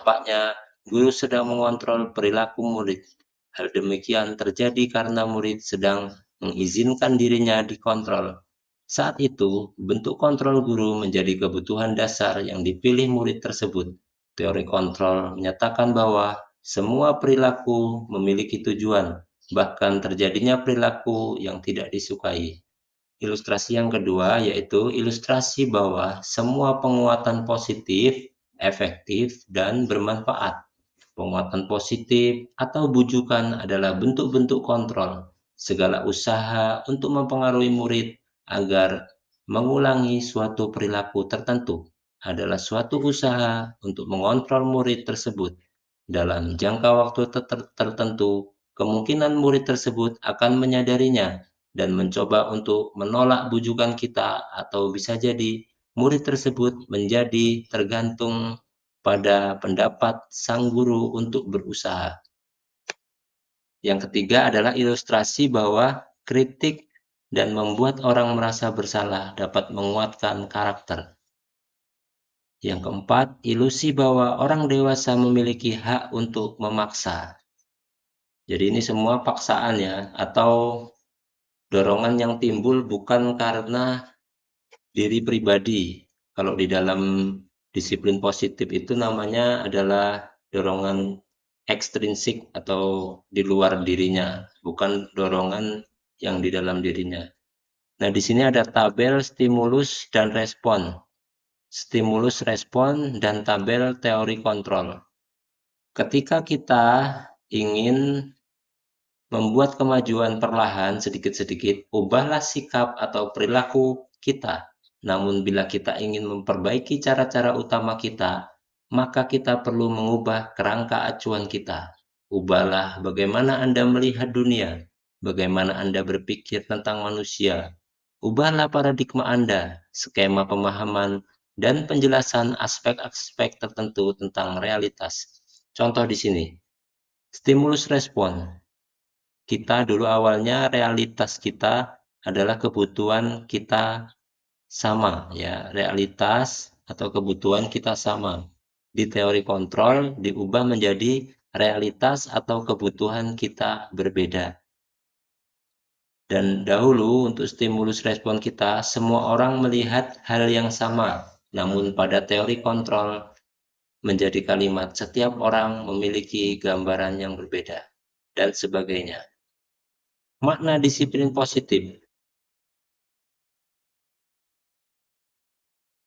Tampaknya guru sedang mengontrol perilaku murid. Hal demikian terjadi karena murid sedang mengizinkan dirinya dikontrol. Saat itu, bentuk kontrol guru menjadi kebutuhan dasar yang dipilih murid tersebut. Teori kontrol menyatakan bahwa semua perilaku memiliki tujuan, bahkan terjadinya perilaku yang tidak disukai. Ilustrasi yang kedua yaitu ilustrasi bahwa semua penguatan positif, efektif, dan bermanfaat. Penguatan positif atau bujukan adalah bentuk-bentuk kontrol. Segala usaha untuk mempengaruhi murid agar mengulangi suatu perilaku tertentu adalah suatu usaha untuk mengontrol murid tersebut. Dalam jangka waktu tertentu, kemungkinan murid tersebut akan menyadarinya dan mencoba untuk menolak bujukan kita, atau bisa jadi murid tersebut menjadi tergantung pada pendapat sang guru untuk berusaha. Yang ketiga adalah ilustrasi bahwa kritik dan membuat orang merasa bersalah dapat menguatkan karakter. Yang keempat, ilusi bahwa orang dewasa memiliki hak untuk memaksa. Jadi ini semua paksaan ya, atau dorongan yang timbul bukan karena diri pribadi. Kalau di dalam disiplin positif itu namanya adalah dorongan ekstrinsik atau di luar dirinya, bukan dorongan yang di dalam dirinya. Nah, di sini ada tabel stimulus dan respon. Stimulus, respon, dan tabel teori kontrol. Ketika kita ingin membuat kemajuan perlahan sedikit-sedikit, ubahlah sikap atau perilaku kita. Namun bila kita ingin memperbaiki cara-cara utama kita, maka kita perlu mengubah kerangka acuan kita. Ubahlah bagaimana Anda melihat dunia, bagaimana Anda berpikir tentang manusia. Ubahlah paradigma Anda, skema pemahaman, dan penjelasan aspek-aspek tertentu tentang realitas. Contoh di sini, stimulus respon. Kita dulu awalnya realitas kita adalah kebutuhan kita sama ya, realitas atau kebutuhan kita sama. Di teori kontrol diubah menjadi realitas atau kebutuhan kita berbeda. Dan dahulu untuk stimulus respon kita, semua orang melihat hal yang sama. Namun pada teori kontrol menjadi kalimat setiap orang memiliki gambaran yang berbeda dan sebagainya. Makna disiplin positif.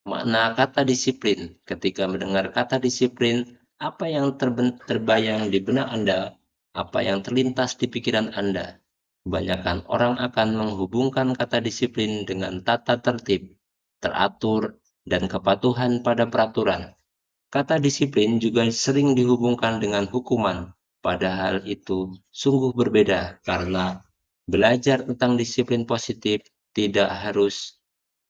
Makna kata disiplin. Ketika mendengar kata disiplin, apa yang terbayang di benak Anda? Apa yang terlintas di pikiran Anda? Kebanyakan orang akan menghubungkan kata disiplin dengan tata tertib, teratur, dan kepatuhan pada peraturan. Kata disiplin juga sering dihubungkan dengan hukuman, padahal itu sungguh berbeda karena belajar tentang disiplin positif tidak harus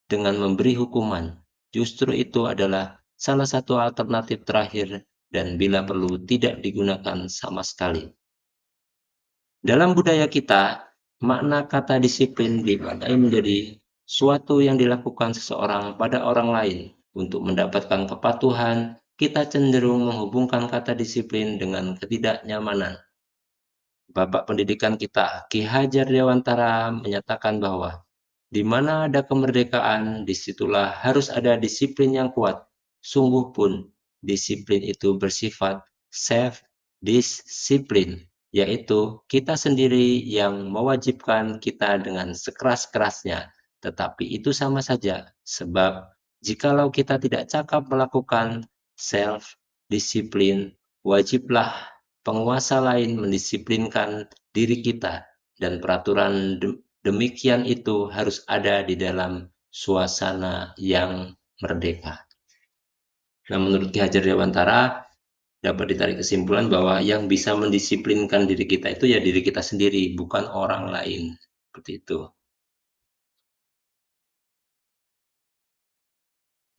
dengan memberi hukuman. Justru itu adalah salah satu alternatif terakhir dan bila perlu tidak digunakan sama sekali. Dalam budaya kita, makna kata disiplin dimaknai menjadi suatu yang dilakukan seseorang pada orang lain. Untuk mendapatkan kepatuhan, kita cenderung menghubungkan kata disiplin dengan ketidaknyamanan. Bapak pendidikan kita, Ki Hajar Dewantara, menyatakan bahwa di mana ada kemerdekaan, disitulah harus ada disiplin yang kuat. Sungguh pun, disiplin itu bersifat self-disiplin, yaitu kita sendiri yang mewajibkan kita dengan sekeras-kerasnya. Tetapi itu sama saja, sebab jikalau kita tidak cakap melakukan self-disiplin, wajiblah penguasa lain mendisiplinkan diri kita, dan peraturan demikian itu harus ada di dalam suasana yang merdeka. Nah, menurut Ki Hajar Dewantara, dapat ditarik kesimpulan bahwa yang bisa mendisiplinkan diri kita itu ya diri kita sendiri, bukan orang lain. Seperti itu.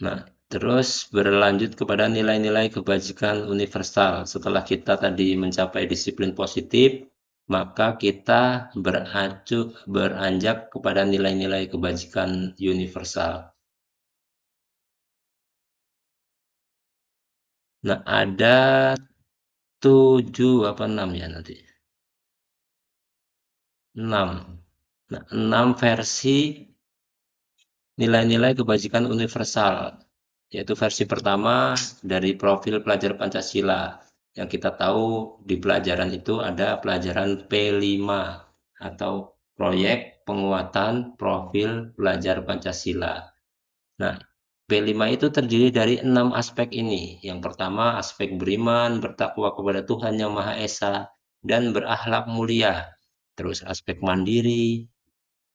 Nah, terus berlanjut kepada nilai-nilai kebajikan universal. Setelah kita tadi mencapai disiplin positif, maka kita beranjak kepada nilai-nilai kebajikan universal. Nah, ada 7 apa 6 ya nanti? 6. Nah, 6 versi nilai-nilai kebajikan universal, yaitu versi pertama dari profil pelajar Pancasila. Yang kita tahu di pelajaran itu ada pelajaran P5 atau proyek penguatan profil pelajar Pancasila. Nah, P5 itu terdiri dari 6 aspek ini. Yang pertama, aspek beriman, bertakwa kepada Tuhan Yang Maha Esa, dan berakhlak mulia. Terus aspek mandiri,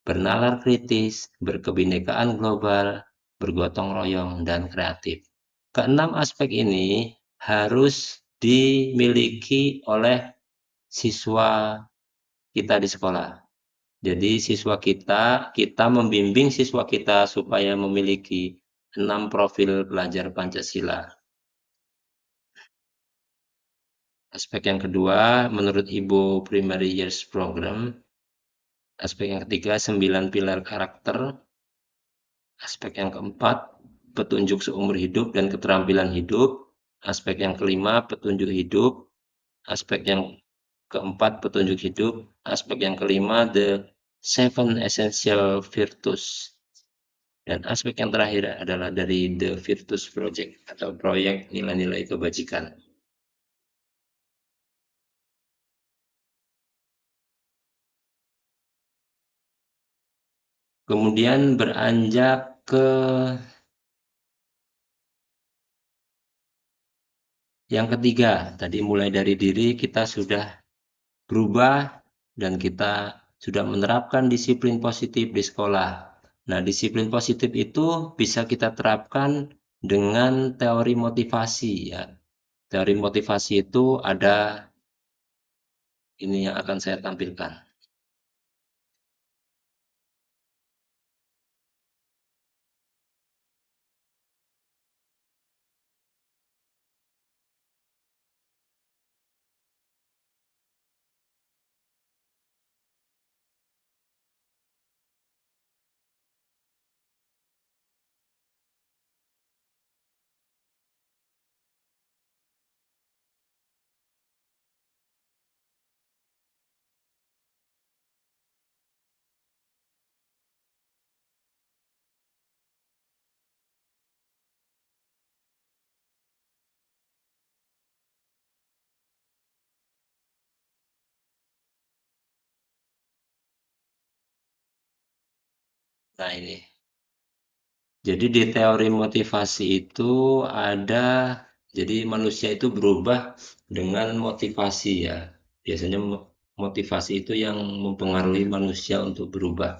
bernalar kritis, berkebinekaan global, bergotong royong, dan kreatif. Keenam aspek ini harus dimiliki oleh siswa kita di sekolah. Jadi siswa kita membimbing siswa kita supaya memiliki 6 profil pelajar Pancasila. Aspek yang kedua, menurut Ibu Primary Years Program, aspek yang ketiga, 9 pilar karakter. Aspek yang keempat, petunjuk seumur hidup dan keterampilan hidup. Aspek yang kelima, petunjuk hidup. Aspek yang keempat, petunjuk hidup. Aspek yang kelima, the seven essential virtues. Dan aspek yang terakhir adalah dari The Virtus Project atau proyek nilai-nilai kebajikan. Kemudian beranjak ke yang ketiga, tadi mulai dari diri kita sudah berubah dan kita sudah menerapkan disiplin positif di sekolah. Nah, disiplin positif itu bisa kita terapkan dengan teori motivasi ya. Teori motivasi itu ada ini yang akan saya tampilkan. Nah, ini. Jadi di teori motivasi itu ada, jadi manusia itu berubah dengan motivasi ya. Biasanya motivasi itu yang mempengaruhi manusia untuk berubah.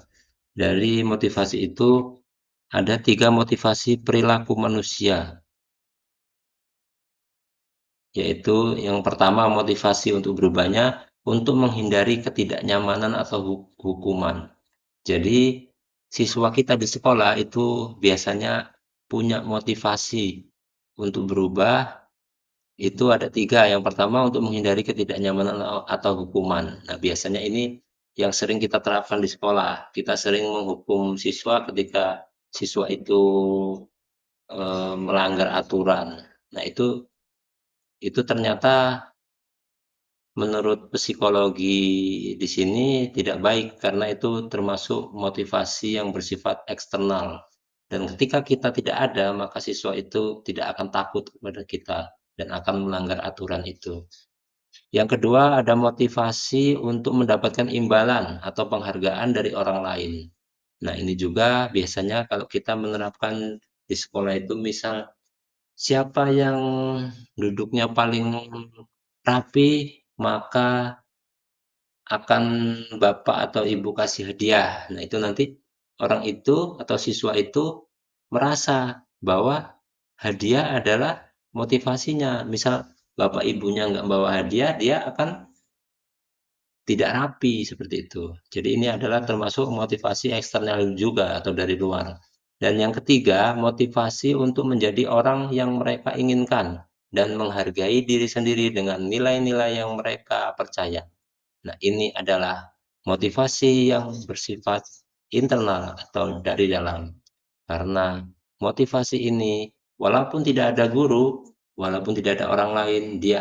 Dari motivasi itu ada 3 motivasi perilaku manusia, yaitu yang pertama motivasi untuk berubahnya untuk menghindari ketidaknyamanan atau hukuman. Jadi siswa kita di sekolah itu biasanya punya motivasi untuk berubah itu ada 3. Yang pertama untuk menghindari ketidaknyamanan atau hukuman. Nah, biasanya ini yang sering kita terapkan di sekolah. Kita sering menghukum siswa ketika siswa itu melanggar aturan. Nah, itu ternyata menurut psikologi di sini tidak baik karena itu termasuk motivasi yang bersifat eksternal. Dan ketika kita tidak ada, maka siswa itu tidak akan takut kepada kita dan akan melanggar aturan itu. Yang kedua, ada motivasi untuk mendapatkan imbalan atau penghargaan dari orang lain. Nah, ini juga biasanya kalau kita menerapkan di sekolah itu misal siapa yang duduknya paling rapi, maka akan bapak atau ibu kasih hadiah. Nah, itu nanti orang itu atau siswa itu merasa bahwa hadiah adalah motivasinya. Misal bapak ibunya nggak bawa hadiah, dia akan tidak rapi seperti itu. Jadi ini adalah termasuk motivasi eksternal juga atau dari luar. Dan yang ketiga, motivasi untuk menjadi orang yang mereka inginkan dan menghargai diri sendiri dengan nilai-nilai yang mereka percaya. Nah, ini adalah motivasi yang bersifat internal atau dari dalam. Karena motivasi ini, walaupun tidak ada guru walaupun tidak ada orang lain, dia